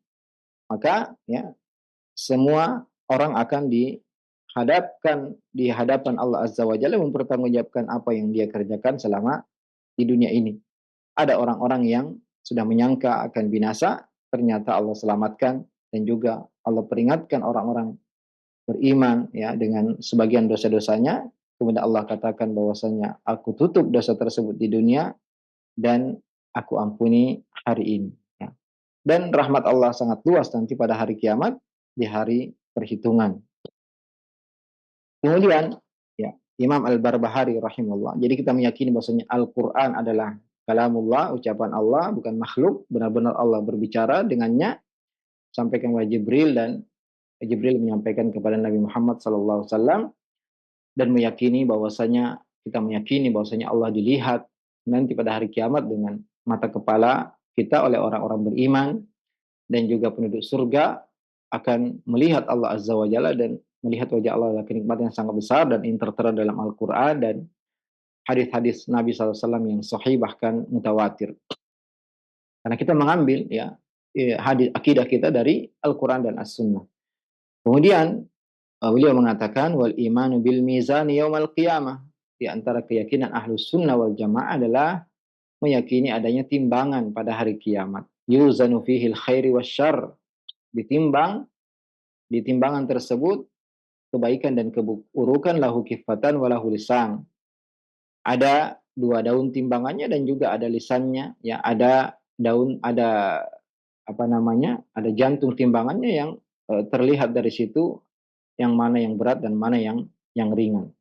Speaker 1: Maka ya semua orang akan dihadapkan di hadapan Allah Azza wa Jalla mempertanggungjawabkan apa yang dia kerjakan selama di dunia ini. Ada orang-orang yang sudah menyangka akan binasa, ternyata Allah selamatkan, dan juga Allah peringatkan orang-orang beriman ya dengan sebagian dosa-dosanya. Kemudian Allah katakan bahwasanya aku tutup dosa tersebut di dunia dan aku ampuni hari ini. Ya. Dan rahmat Allah sangat luas nanti pada hari kiamat, di hari perhitungan. Kemudian ya Imam Al-Barbahari rahimahullah. Jadi kita meyakini bahwasanya Al-Qur'an adalah kalamullah, ucapan Allah, bukan makhluk. Benar-benar Allah berbicara dengannya, sampaikan oleh Jibril, dan Jibril menyampaikan kepada Nabi Muhammad SAW, dan meyakini bahwasanya kita meyakini bahwasanya Allah dilihat nanti pada hari kiamat dengan mata kepala kita oleh orang-orang beriman, dan juga penduduk surga akan melihat Allah Azza wa Jalla, dan melihat wajah Allah adalah kenikmatan yang sangat besar, dan ini tertera dalam Al-Quran dan hadis-hadis Nabi SAW yang sahih bahkan mutawatir. Karena kita mengambil ya hadis akidah kita dari Al-Quran dan As-Sunnah. Kemudian beliau mengatakan wal imanu bil mizan yaumal qiyamah. Di antara keyakinan Ahlus Sunnah wal Jamaah adalah meyakini adanya timbangan pada hari kiamat. Yuzanu fihil khairi wasyarr. Ditimbang di timbangan tersebut kebaikan dan keburukan, lahu kifatan walahu lisan. Ada dua daun timbangannya dan juga ada lisannya, ya ada daun, ada apa namanya, ada jantung timbangannya yang terlihat dari situ yang mana yang berat dan mana yang ringan.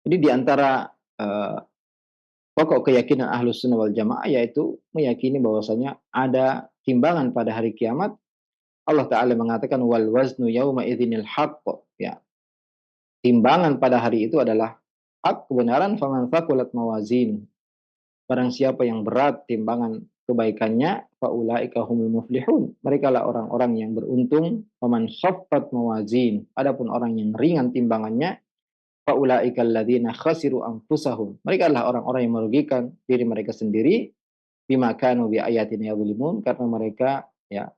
Speaker 1: Jadi di antara pokok keyakinan Ahlus Sunnah wal Jamaah yaitu meyakini bahwasanya ada timbangan pada hari kiamat. Allah Ta'ala mengatakan wal waznu yauma idzinil haqq, ya. Timbangan pada hari itu adalah hak, kebenaran. Faman thaqulat mawazin, barang siapa yang berat timbangan kebaikannya, faulaika humul muflihun, mereka lah orang-orang yang beruntung. Faman khaffat mawazin, adapun orang yang ringan timbangannya, faulaika alladzina khasiru anfusahum, mereka adalah orang-orang yang merugikan diri mereka sendiri, bima kanu bi ayatina yadhlimun, karena mereka ya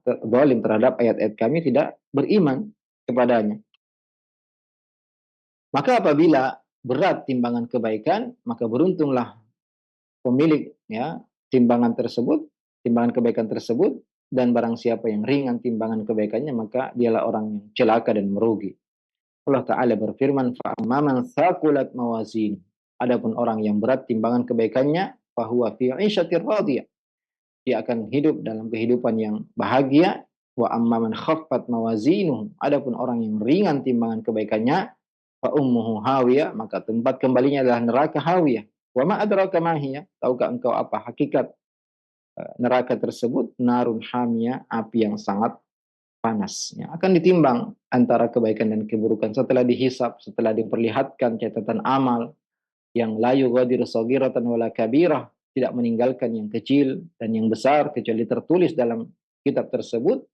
Speaker 1: zalim terhadap ayat-ayat kami, tidak beriman kepadanya. Maka apabila berat timbangan kebaikan, maka beruntunglah pemilik ya timbangan tersebut, timbangan kebaikan tersebut, dan barang siapa yang ringan timbangan kebaikannya, maka dialah orang yang celaka dan merugi. Allah Ta'ala berfirman, فَأَمَّا مَنْ ثَقُلَتْ مَوَازِينُهُ, adapun orang yang berat timbangan kebaikannya, فَهُوَ فِي عِيشَةٍ رَاضِيَةٍ, dia akan hidup dalam kehidupan yang bahagia. Wa amma man khaffat mawazinuhu, adapun orang yang ringan timbangan kebaikannya, fa ummuhu hawiyah, maka tempat kembalinya adalah neraka hawiyah. Wa ma adraka ma hiya, tahukah engkau apa hakikat neraka tersebut? Narun hamiyah, api yang sangat panas. Ya, akan ditimbang antara kebaikan dan keburukan. Setelah dihisap, setelah diperlihatkan catatan amal yang la yughadiru saghiratan wala kabirah, tidak meninggalkan yang kecil dan yang besar kecuali tertulis dalam kitab tersebut,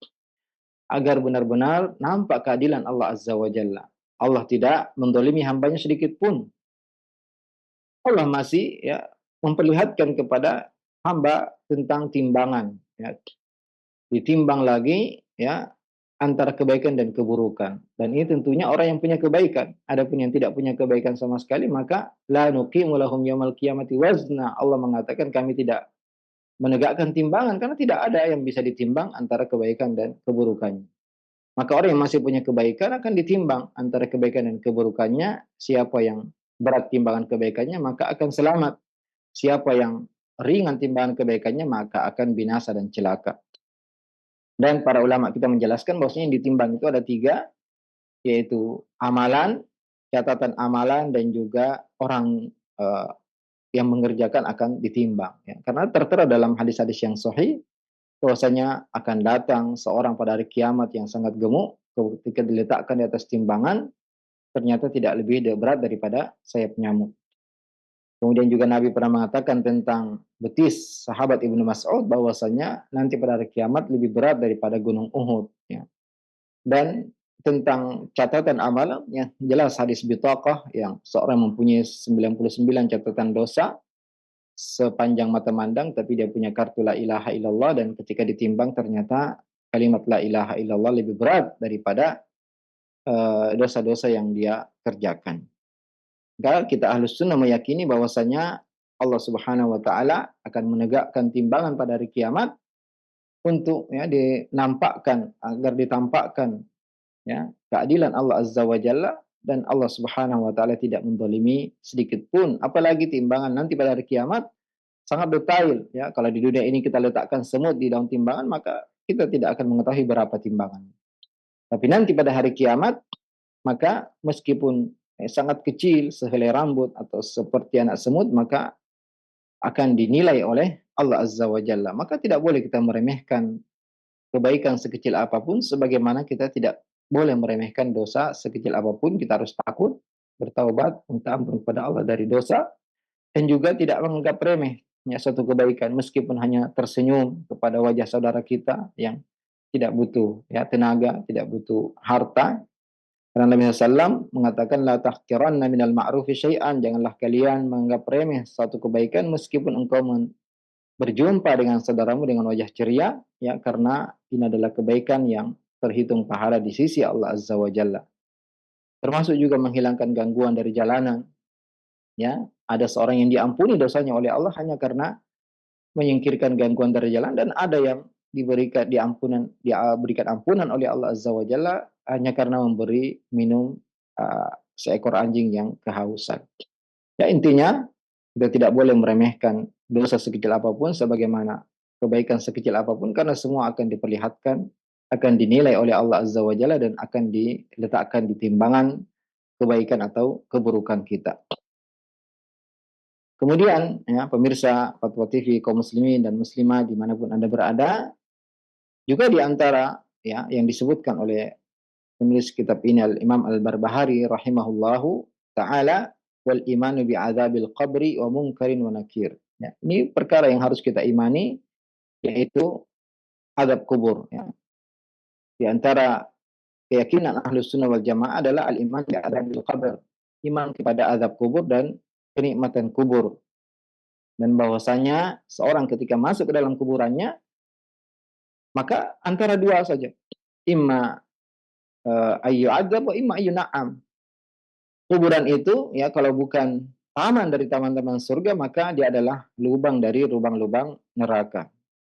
Speaker 1: agar benar-benar nampak keadilan Allah Azza wa Jalla. Allah tidak mendolimi hambanya sedikit pun. Allah masih ya memperlihatkan kepada hamba tentang timbangan, ya. Ditimbang lagi ya antara kebaikan dan keburukan. Dan ini tentunya orang yang punya kebaikan. Adapun yang tidak punya kebaikan sama sekali, maka la nuqimu lahum yaumal qiyamati wazna. Allah mengatakan kami tidak menegakkan timbangan karena tidak ada yang bisa ditimbang antara kebaikan dan keburukannya. Maka orang yang masih punya kebaikan akan ditimbang antara kebaikan dan keburukannya. Siapa yang berat timbangan kebaikannya maka akan selamat. Siapa yang ringan timbangan kebaikannya maka akan binasa dan celaka. Dan para ulama kita menjelaskan bahwasanya yang ditimbang itu ada 3, yaitu amalan, catatan amalan, dan juga orang yang mengerjakan akan ditimbang. Ya. Karena tertera dalam hadis-hadis yang sahih bahwasanya akan datang seorang pada hari kiamat yang sangat gemuk, ketika diletakkan di atas timbangan ternyata tidak lebih berat daripada sayap nyamuk. Kemudian juga Nabi pernah mengatakan tentang betis sahabat Ibnu Mas'ud bahwasanya nanti pada hari kiamat lebih berat daripada gunung Uhud, ya. Dan tentang catatan amal, ya jelas hadis bitaqah yang seorang mempunyai 99 catatan dosa sepanjang mata mandang tapi dia punya kartu la ilaha illallah, dan ketika ditimbang ternyata kalimat la ilaha illallah lebih berat daripada dosa-dosa yang dia kerjakan. Maka kita Ahlus Sunnah meyakini bahwasanya Allah Subhanahu wa taala akan menegakkan timbangan pada hari kiamat untuk ya dinampakkan, agar ditampakkan ya keadilan Allah Azza wa Jalla, dan Allah Subhanahu wa taala tidak menzalimi sedikit pun. Apalagi timbangan nanti pada hari kiamat sangat detail, ya. Kalau di dunia ini kita letakkan semut di dalam timbangan maka kita tidak akan mengetahui berapa timbangan. Tapi nanti pada hari kiamat maka meskipun sangat kecil sehelai rambut atau seperti anak semut maka akan dinilai oleh Allah Azza wa Jalla. Maka tidak boleh kita meremehkan kebaikan sekecil apapun, sebagaimana kita tidak boleh meremehkan dosa sekecil apapun. Kita harus takut, bertaubat, minta ampun kepada Allah dari dosa, dan juga tidak menganggap remeh suatu kebaikan meskipun hanya tersenyum kepada wajah saudara kita yang tidak butuh ya tenaga, tidak butuh harta. Karena Nabi SAW mengatakan la tahqiranna minal ma'rufi syai'an, janganlah kalian menganggap remeh suatu kebaikan meskipun engkau berjumpa dengan saudaramu dengan wajah ceria, ya, karena ini adalah kebaikan yang terhitung pahala di sisi Allah Azza wa Jalla. Termasuk juga menghilangkan gangguan dari jalanan, ya. Ada seorang yang diampuni dosanya oleh Allah hanya karena menyingkirkan gangguan dari jalan, dan ada yang diberikan ampunan oleh Allah Azza wa Jalla hanya karena memberi minum seekor anjing yang kehausan. Ya, intinya kita tidak boleh meremehkan dosa sekecil apapun sebagaimana kebaikan sekecil apapun, karena semua akan diperlihatkan, akan dinilai oleh Allah Azza wa Jalla, dan akan diletakkan di timbangan kebaikan atau keburukan kita. Kemudian ya pemirsa Fatwa TV kaum muslimin dan muslimah dimanapun Anda berada, juga di antara ya yang disebutkan oleh penulis kitab ini Al-Imam Al-Barbahari rahimahullahu taala, wal imanu bi adzabil qabri wa munkarin wa nakir. Ya, ini perkara yang harus kita imani, yaitu azab kubur, ya. Di antara keyakinan Ahlus Sunnah wal Jamaah adalah al-iman bi adzabil qabr, iman kepada azab kubur dan kenikmatan kubur. Dan bahwasanya seorang ketika masuk ke dalam kuburannya maka antara dua saja, imma ayyu adzab wa imma ayyu na'am. Kuburan itu ya kalau bukan taman dari taman-taman surga maka dia adalah lubang dari lubang-lubang neraka.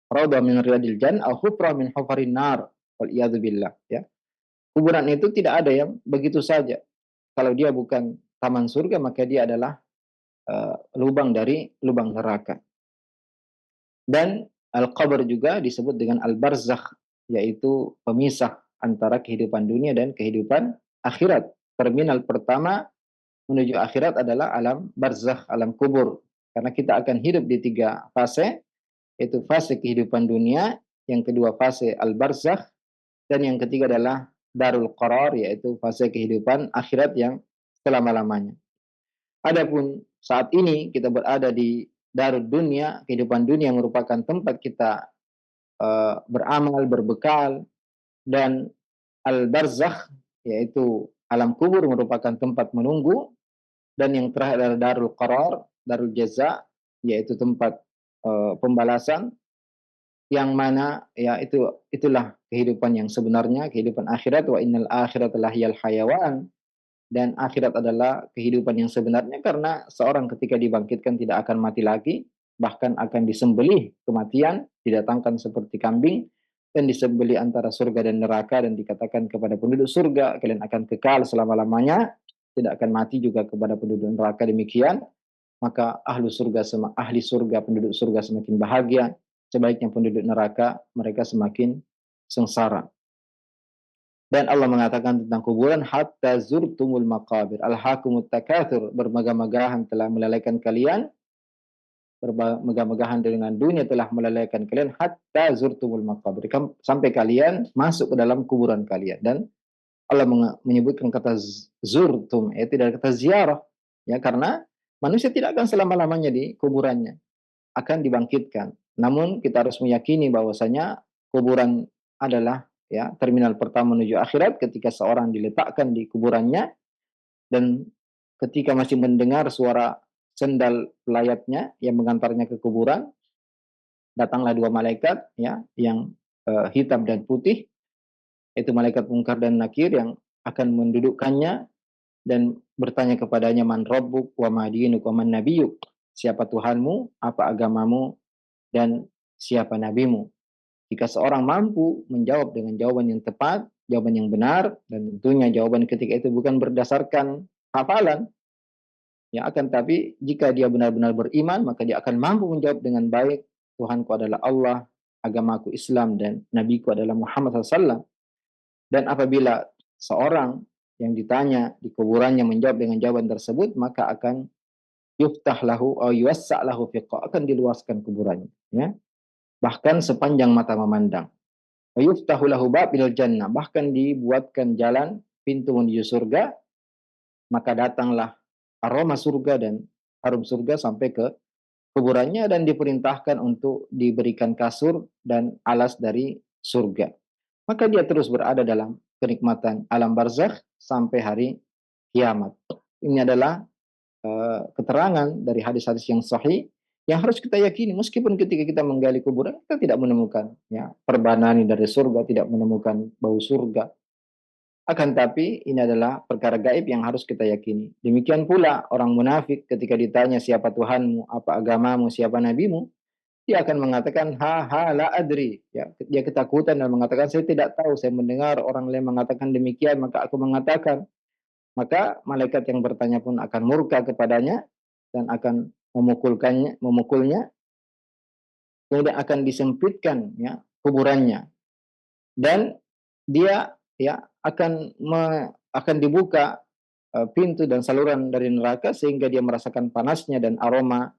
Speaker 1: Raudhah min riyadil jannah aw hufrah min hufarin nar. Wal iyadu billah, ya. Kuburan itu tidak ada yang begitu saja. Kalau dia bukan taman surga maka dia adalah lubang dari lubang neraka. Dan al-qabr juga disebut dengan al-barzakh, yaitu pemisah antara kehidupan dunia dan kehidupan akhirat. Terminal pertama menuju akhirat adalah alam barzakh, alam kubur. Karena kita akan hidup di 3 fase, yaitu fase kehidupan dunia, yang kedua fase al-barzakh, dan yang ketiga adalah darul qarar, yaitu fase kehidupan akhirat yang selama-lamanya. Adapun saat ini kita berada di darud dunia, kehidupan dunia yang merupakan tempat kita beramal, berbekal, dan al-barzakh, yaitu alam kubur merupakan tempat menunggu, dan yang terakhir adalah darul qarar, darul jaza, yaitu tempat pembalasan, yang mana ya itulah kehidupan yang sebenarnya, kehidupan akhirat. Wa innal akhirata lahiyal hayawan, dan akhirat adalah kehidupan yang sebenarnya, karena seorang ketika dibangkitkan tidak akan mati lagi, bahkan akan disembelih kematian, didatangkan seperti kambing, dan disembelih antara surga dan neraka, dan dikatakan kepada penduduk surga, kalian akan kekal selama-lamanya, tidak akan mati, juga kepada penduduk neraka demikian. Maka ahli surga, penduduk surga semakin bahagia, sebaliknya penduduk neraka mereka semakin sengsara. Dan Allah mengatakan tentang kuburan, hatta zurtumul maqabir alhaqumut takatsur, bermegah-megahan telah melalaikan kalian, bermegah-megahan dengan dunia telah melalaikan kalian, hatta zurtumul maqabir, sampai kalian masuk ke dalam kuburan kalian. Dan Allah menyebutkan kata zurtum, tidak kata ziarah, ya, karena manusia tidak akan selama-lamanya di kuburannya, akan dibangkitkan. Namun kita harus meyakini bahwasanya kuburan adalah ya terminal pertama menuju akhirat, ketika seorang diletakkan di kuburannya, dan ketika masih mendengar suara sendal pelayatnya yang mengantarnya ke kuburan, datanglah dua malaikat ya yang hitam dan putih, itu malaikat Munkar dan Nakir, yang akan mendudukkannya dan bertanya kepadanya, man rabbuk wa ma dinuk wa man nabiyuk, siapa Tuhanmu, apa agamamu, dan siapa nabimu. Jika seorang mampu menjawab dengan jawaban yang tepat, jawaban yang benar, dan tentunya jawaban ketika itu bukan berdasarkan hafalan, ya, akan tapi jika dia benar-benar beriman, maka dia akan mampu menjawab dengan baik, Tuhanku adalah Allah, agamaku Islam, dan nabiku adalah Muhammad SAW. Dan apabila seorang yang ditanya di kuburannya menjawab dengan jawaban tersebut, maka akan yuftah lahu atau yuwassa' lahu fiqa, akan diluaskan kuburannya, ya. Bahkan sepanjang mata memandang. Wa yuftahu lahu babil jannah, bahkan dibuatkan jalan pintu menuju surga, maka datanglah aroma surga dan harum surga sampai ke kuburannya, dan diperintahkan untuk diberikan kasur dan alas dari surga. Maka dia terus berada dalam kenikmatan alam barzakh sampai hari kiamat. Ini adalah keterangan dari hadis-hadis yang sahih yang harus kita yakini, meskipun ketika kita menggali kuburan kita tidak menemukan ya perbanani dari surga, tidak menemukan bau surga. Akan tapi ini adalah perkara gaib yang harus kita yakini. Demikian pula orang munafik ketika ditanya siapa Tuhanmu, apa agamamu, siapa nabimu, dia akan mengatakan ha ha la adri, ya, dia ketakutan dan mengatakan saya tidak tahu, saya mendengar orang lain mengatakan demikian maka aku mengatakan. Maka malaikat yang bertanya pun akan murka kepadanya dan akan memukulnya, kemudian akan disempitkan ya kuburannya, dan dia ya akan dibuka pintu dan saluran dari neraka sehingga dia merasakan panasnya dan aroma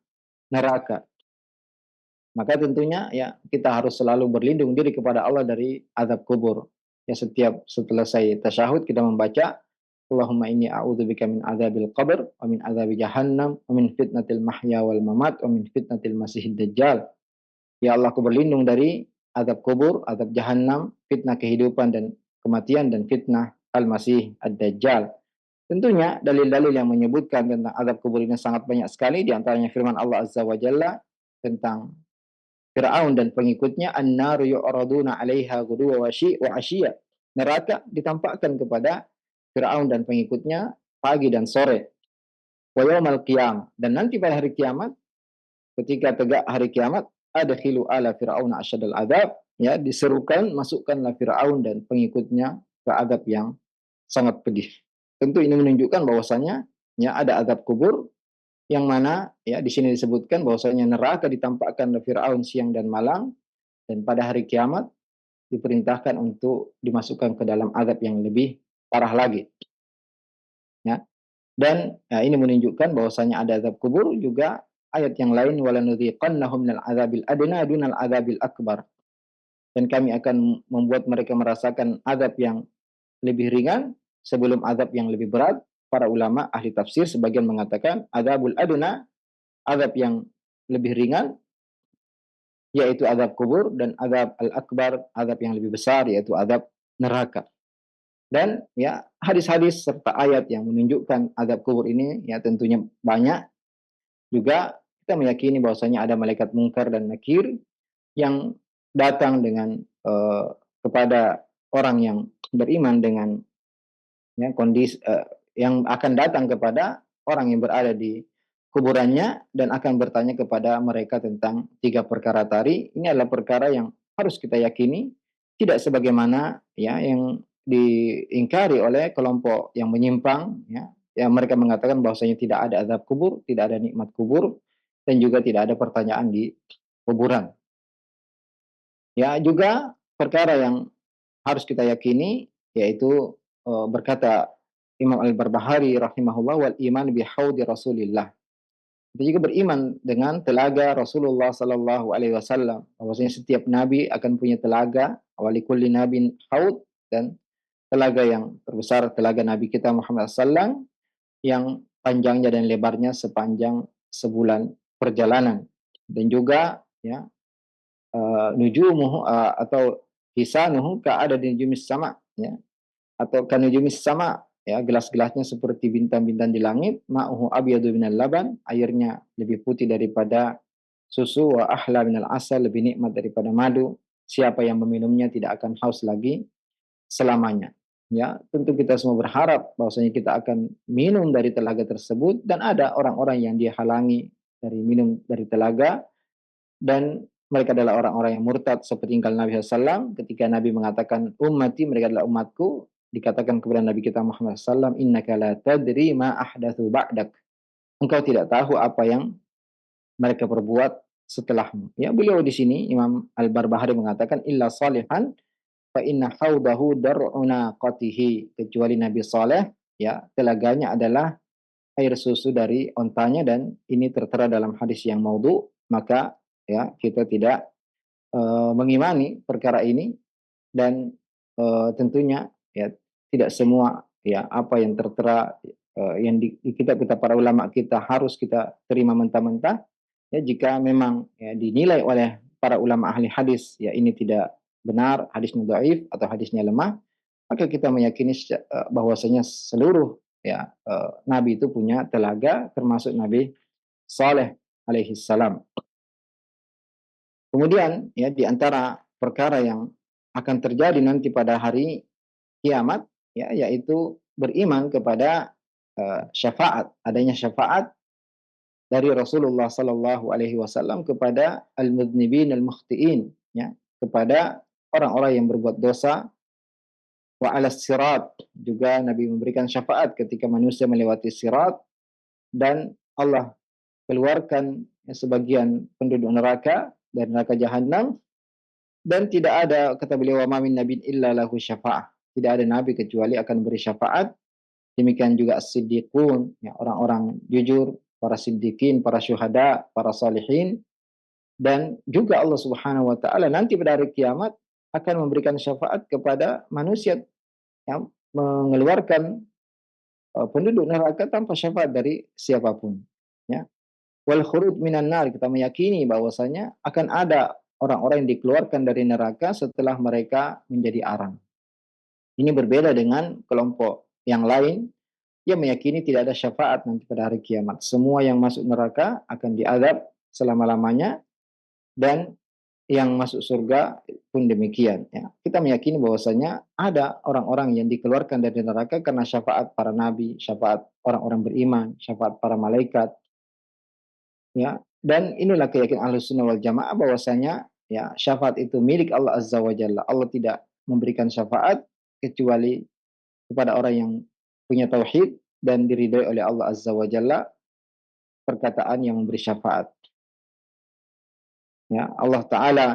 Speaker 1: neraka. Maka tentunya ya kita harus selalu berlindung diri kepada Allah dari azab kubur. Ya, setiap selesai tasyahud kita membaca Allahumma inni a'udzubika min adzabil qabr wa min adzabi jahannam wa min fitnatil mahya wal mamat wa min fitnatil masihid dajjal. Ya Allah, aku berlindung dari azab kubur, azab jahannam, fitnah kehidupan dan kematian, dan fitnah al-masih ad-dajjal. Tentunya dalil-dalil yang menyebutkan tentang azab kubur ini sangat banyak sekali, di antaranya firman Allah Azza wa Jalla tentang Fir'aun dan pengikutnya, an-naru yu'raduna 'alaiha ghuduwwan wa 'ashiyya. Neraka ditampakkan kepada Fir'aun dan pengikutnya pagi dan sore. Wa yaumal qiyamah, dan nanti pada hari kiamat, ketika tegak hari kiamat, adkhilu ala fir'auna asyadal adzab, ya, diserukan masukkanlah Fir'aun dan pengikutnya ke azab yang sangat pedih. Tentu ini menunjukkan bahwasanya ya ada azab kubur, yang mana ya di sini disebutkan bahwasanya neraka ditampakkan oleh Firaun siang dan malam, dan pada hari kiamat diperintahkan untuk dimasukkan ke dalam azab yang lebih parah lagi, ya. Dan ya, ini menunjukkan bahwasanya ada azab kubur. Juga ayat yang lain, walanudziqannahum minal adzabil adna dunal adzabil akbar, dan kami akan membuat mereka merasakan azab yang lebih ringan sebelum azab yang lebih berat. Para ulama ahli tafsir sebagian mengatakan azabul adna, azab yang lebih ringan, yaitu azab kubur, dan azab al-akbar, azab yang lebih besar, yaitu azab neraka. Dan ya hadis-hadis serta ayat yang menunjukkan azab kubur ini ya tentunya banyak. Juga kita meyakini bahwasanya ada malaikat mungkar dan nakir yang datang dengan kepada orang yang beriman dengan ya kondisi yang akan datang kepada orang yang berada di kuburannya dan akan bertanya kepada mereka tentang tiga perkara tadi. Ini adalah perkara yang harus kita yakini, tidak sebagaimana ya yang diingkari oleh kelompok yang menyimpang ya, yang mereka mengatakan bahwasanya tidak ada azab kubur, tidak ada nikmat kubur, dan juga tidak ada pertanyaan di kuburan. Ya, juga perkara yang harus kita yakini yaitu berkata Imam Al-Barbahari rahimahullah, wal iman bi haudi Rasulillah. Kita juga beriman dengan telaga Rasulullah sallallahu alaihi wasallam. Bahwasanya setiap nabi akan punya telaga, wali kulli nabin haud, dan telaga yang terbesar telaga nabi kita Muhammad sallallahu yang panjangnya dan lebarnya sepanjang sebulan perjalanan. Dan juga ya nujumuhu atau hisanuhu ka ada di nujumis sama ya, atau kanujumis sama ya, gelas-gelasnya seperti bintang-bintang di langit, ma'uhu abyadu minal laban, airnya lebih putih daripada susu, wa ahla minal asal, lebih nikmat daripada madu, siapa yang meminumnya tidak akan haus lagi selamanya. Ya, tentu kita semua berharap bahwasanya kita akan minum dari telaga tersebut, dan ada orang-orang yang dihalangi dari minum dari telaga, dan mereka adalah orang-orang yang murtad seperti ingkar Nabi SAW ketika Nabi mengatakan ummati, mereka adalah umatku, dikatakan kepada Nabi kita Muhammad SAW, innaka la tadri ma ahdathu ba'dak, engkau tidak tahu apa yang mereka perbuat setelahmu. Ya, beliau di sini Imam Al-Barbahari mengatakan illa salihan fa inna haudahu dar'una qatihi, kecuali Nabi Saleh ya telaganya adalah air susu dari ontanya, dan ini tertera dalam hadis yang maudhu, maka ya kita tidak mengimani perkara ini. Dan tentunya ya tidak semua ya apa yang tertera yang di kitab-kitab para ulama kita harus kita terima mentah-mentah. Ya, jika memang ya dinilai oleh para ulama ahli hadis ya ini tidak benar, hadisnya dhaif atau hadisnya lemah, maka kita meyakini bahwasanya seluruh ya nabi itu punya telaga, termasuk Nabi Saleh alaihi salam. Kemudian ya di antara perkara yang akan terjadi nanti pada hari kiamat ya yaitu beriman kepada syafaat, adanya syafaat dari Rasulullah sallallahu alaihi wasallam kepada al-mudznibin al-mukhtiin ya, kepada orang-orang yang berbuat dosa, wa 'alas sirat, juga Nabi memberikan syafaat ketika manusia melewati sirat dan Allah keluarkan ya, sebagian penduduk neraka dari neraka jahanam. Dan tidak ada, kata beliau, wa ma min nabiyyin illa lahu syafa'ah, tidak ada nabi kecuali akan beri syafaat. Demikian juga as-siddiqun, ya, orang-orang jujur, para siddiqin, para syuhada, para salihin. Dan juga Allah Subhanahu wa taala nanti pada hari kiamat akan memberikan syafaat kepada manusia yang mengeluarkan penduduk neraka tanpa syafaat dari siapapun. Ya. Wal khuruj minan nar, kita meyakini bahwasanya akan ada orang-orang yang dikeluarkan dari neraka setelah mereka menjadi arang. Ini berbeda dengan kelompok yang lain yang meyakini tidak ada syafaat nanti pada hari kiamat. Semua yang masuk neraka akan diazab selama-lamanya, dan yang masuk surga pun demikian. Ya. Kita meyakini bahwasanya ada orang-orang yang dikeluarkan dari neraka karena syafaat para nabi, syafaat orang-orang beriman, syafaat para malaikat. Ya, dan inilah keyakinan Ahlussunnah wal Jamaah bahwasanya ya syafaat itu milik Allah Azza wa Jalla. Allah tidak memberikan syafaat kecuali kepada orang yang punya tauhid dan diridhoi oleh Allah Azza wa Jalla perkataan yang memberi syafaat. Ya, Allah Ta'ala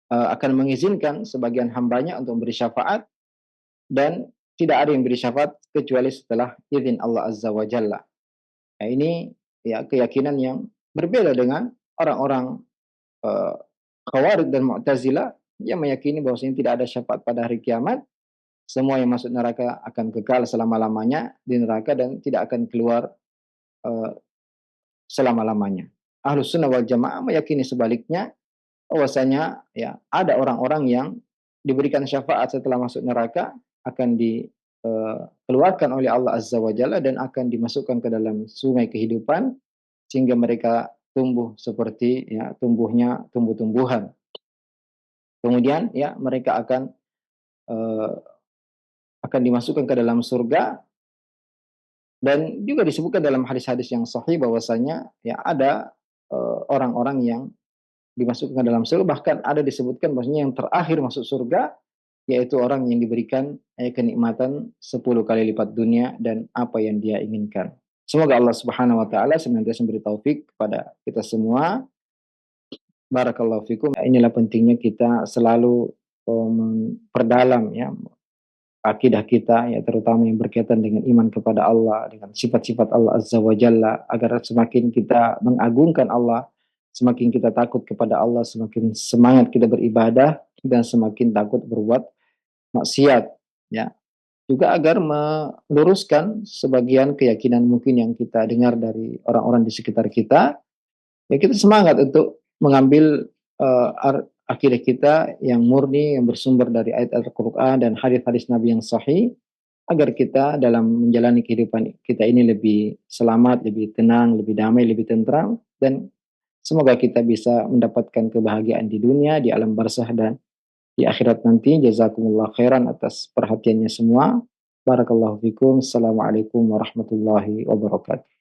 Speaker 1: akan mengizinkan sebagian hambanya untuk memberi syafaat, dan tidak ada yang beri syafaat kecuali setelah izin Allah Azza wa Jalla. Nah, ini ya keyakinan yang berbeda dengan orang-orang Khawarij dan Mu'tazilah yang meyakini bahwasanya tidak ada syafaat pada hari kiamat. Semua yang masuk neraka akan kekal selama-lamanya di neraka dan tidak akan keluar selama-lamanya. Ahlus Sunnah wal Jamaah meyakini sebaliknya, bahwasanya ya ada orang-orang yang diberikan syafaat setelah masuk neraka, akan dikeluarkan oleh Allah Azza wa Jalla dan akan dimasukkan ke dalam sungai kehidupan sehingga mereka tumbuh seperti ya tumbuhnya tumbuh-tumbuhan. Kemudian ya mereka eee, akan dimasukkan ke dalam surga, dan juga disebutkan dalam hadis-hadis yang sahih bahwasanya ya ada orang-orang yang dimasukkan ke dalam surga, bahkan ada disebutkan bahwasanya yang terakhir masuk surga yaitu orang yang diberikan kenikmatan 10 kali lipat dunia dan apa yang dia inginkan. Semoga Allah Subhanahu wa taala senantiasa memberi taufik kepada kita semua. Barakallahu fikum. Inilah pentingnya kita selalu memperdalam ya akidah kita ya, terutama yang berkaitan dengan iman kepada Allah, dengan sifat-sifat Allah Azza wa Jalla, agar semakin kita mengagungkan Allah, semakin kita takut kepada Allah, semakin semangat kita beribadah dan semakin takut berbuat maksiat ya. Juga agar meluruskan sebagian keyakinan mungkin yang kita dengar dari orang-orang di sekitar kita, ya kita semangat untuk mengambil akidah kita yang murni, yang bersumber dari ayat Al-Quran dan hadis-hadis Nabi yang sahih, agar kita dalam menjalani kehidupan kita ini lebih selamat, lebih tenang, lebih damai, lebih tentram, dan semoga kita bisa mendapatkan kebahagiaan di dunia, di alam barzah dan di akhirat nanti. Jazakumullah khairan atas perhatiannya semua. Barakallahu fikum. Assalamualaikum warahmatullahi wabarakatuh.